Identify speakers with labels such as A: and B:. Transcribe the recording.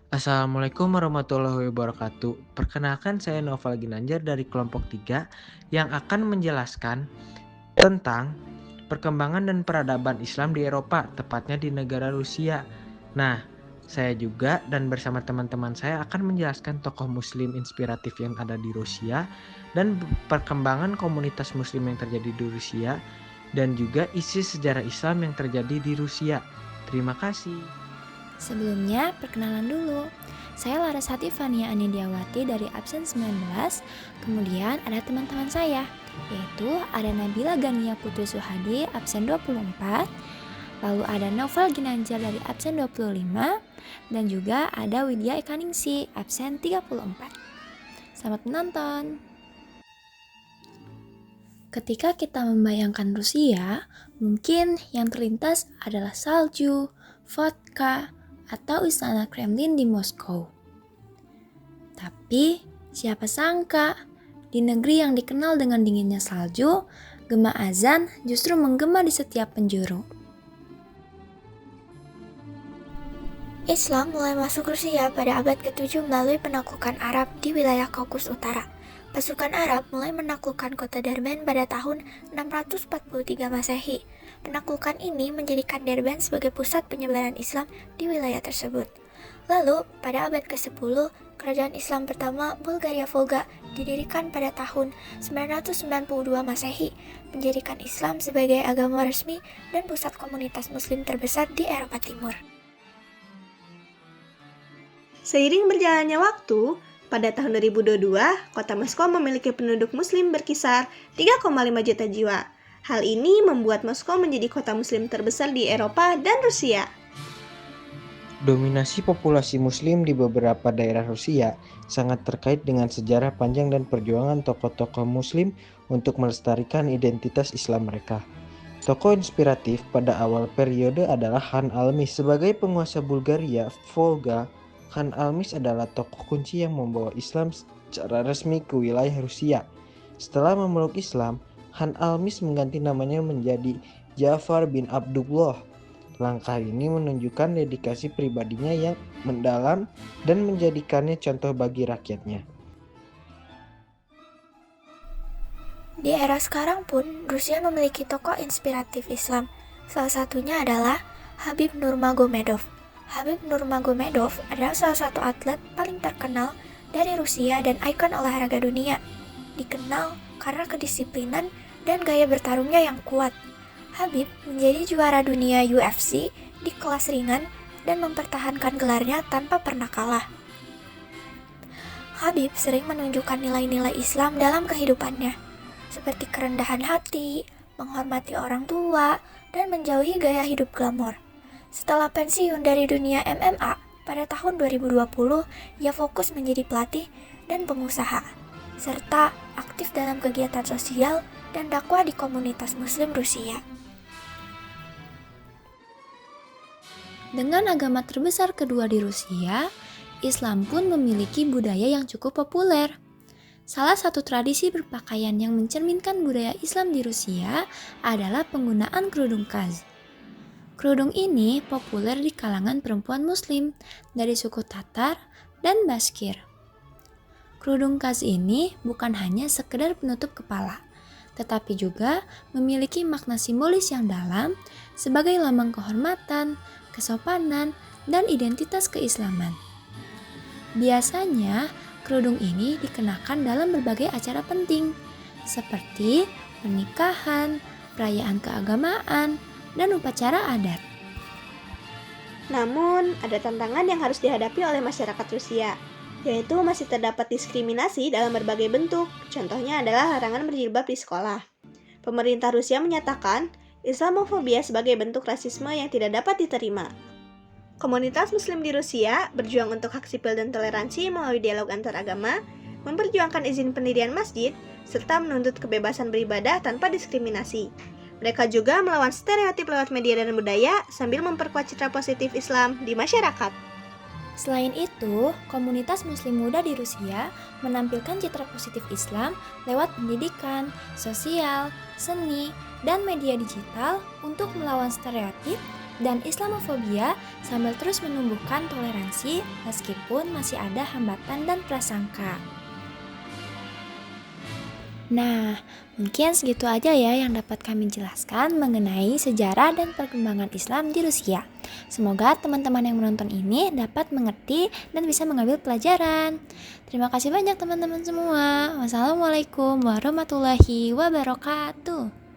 A: Assalamualaikum warahmatullahi wabarakatuh. Perkenalkan saya Noval Ginanjar dari kelompok 3 yang akan menjelaskan tentang perkembangan dan peradaban Islam di Eropa, tepatnya di negara Rusia. Nah, saya juga dan bersama teman-teman saya akan menjelaskan tokoh muslim inspiratif yang ada di Rusia dan perkembangan komunitas muslim yang terjadi di Rusia dan juga isi sejarah Islam yang terjadi di Rusia. Terima kasih.
B: Sebelumnya, perkenalan dulu. Saya Larasati Fania Anidiawati dari absen 19. Kemudian ada teman-teman saya, yaitu ada Nabila Gania Putri Suhadi absen 24. Lalu ada Novel Ginanjar dari absen 25. Dan juga ada Widya Ekaningsi absen 34. Selamat menonton. Ketika kita membayangkan Rusia, mungkin yang terlintas adalah salju, vodka, atau istana Kremlin di Moskow. Tapi, siapa sangka, di negeri yang dikenal dengan dinginnya salju, gema azan justru menggema di setiap penjuru.
C: Islam mulai masuk Rusia pada abad ke-7 melalui penaklukan Arab di wilayah Kaukus Utara. Pasukan Arab mulai menaklukkan kota Derben pada tahun 643 Masehi. Penaklukan ini menjadikan Derben sebagai pusat penyebaran Islam di wilayah tersebut. Lalu, pada abad ke-10, kerajaan Islam pertama Bulgaria Volga didirikan pada tahun 992 Masehi, menjadikan Islam sebagai agama resmi dan pusat komunitas Muslim terbesar di Eropa Timur.
D: Seiring berjalannya waktu, pada tahun 2022, kota Moskow memiliki penduduk muslim berkisar 3,5 juta jiwa. Hal ini membuat Moskow menjadi kota muslim terbesar di Eropa dan Rusia.
A: Dominasi populasi muslim di beberapa daerah Rusia sangat terkait dengan sejarah panjang dan perjuangan tokoh-tokoh muslim untuk melestarikan identitas Islam mereka. Tokoh inspiratif pada awal periode adalah Khan Almis. Sebagai penguasa Bulgaria, Volga, Khan Almis adalah tokoh kunci yang membawa Islam secara resmi ke wilayah Rusia. Setelah memeluk Islam, Khan Almis mengganti namanya menjadi Ja'far bin Abdullah. Langkah ini menunjukkan dedikasi pribadinya yang mendalam dan menjadikannya contoh bagi rakyatnya.
C: Di era sekarang pun, Rusia memiliki tokoh inspiratif Islam. Salah satunya adalah Habib Nurmagomedov. Habib Nurmagomedov adalah salah satu atlet paling terkenal dari Rusia dan ikon olahraga dunia. Dikenal karena kedisiplinan dan gaya bertarungnya yang kuat. Habib menjadi juara dunia UFC di kelas ringan dan mempertahankan gelarnya tanpa pernah kalah. Habib sering menunjukkan nilai-nilai Islam dalam kehidupannya, seperti kerendahan hati, menghormati orang tua, dan menjauhi gaya hidup glamor. Setelah pensiun dari dunia MMA pada tahun 2020, ia fokus menjadi pelatih dan pengusaha, serta aktif dalam kegiatan sosial dan dakwah di komunitas Muslim Rusia.
B: Dengan agama terbesar kedua di Rusia, Islam pun memiliki budaya yang cukup populer. Salah satu tradisi berpakaian yang mencerminkan budaya Islam di Rusia adalah penggunaan kerudung kaz. Kerudung ini populer di kalangan perempuan muslim dari suku Tatar dan Baskir. Kerudung kaz ini bukan hanya sekedar penutup kepala, tetapi juga memiliki makna simbolis yang dalam sebagai lambang kehormatan, kesopanan, dan identitas keislaman. Biasanya, kerudung ini dikenakan dalam berbagai acara penting, seperti pernikahan, perayaan keagamaan, dan upacara adat.
D: Namun, ada tantangan yang harus dihadapi oleh masyarakat Rusia, yaitu masih terdapat diskriminasi dalam berbagai bentuk. Contohnya adalah larangan berjilbab di sekolah. Pemerintah Rusia menyatakan Islamofobia sebagai bentuk rasisme yang tidak dapat diterima. Komunitas Muslim di Rusia berjuang untuk hak sipil dan toleransi melalui dialog antaragama, memperjuangkan izin pendirian masjid, serta menuntut kebebasan beribadah tanpa diskriminasi. Mereka juga melawan stereotip lewat media dan budaya sambil memperkuat citra positif Islam di masyarakat.
B: Selain itu, komunitas muslim muda di Rusia menampilkan citra positif Islam lewat pendidikan, sosial, seni, dan media digital untuk melawan stereotip dan Islamofobia sambil terus menumbuhkan toleransi meskipun masih ada hambatan dan prasangka. Nah, mungkin segitu aja ya yang dapat kami jelaskan mengenai sejarah dan perkembangan Islam di Rusia. Semoga teman-teman yang menonton ini dapat mengerti dan bisa mengambil pelajaran. Terima kasih banyak teman-teman semua. Wassalamualaikum warahmatullahi wabarakatuh.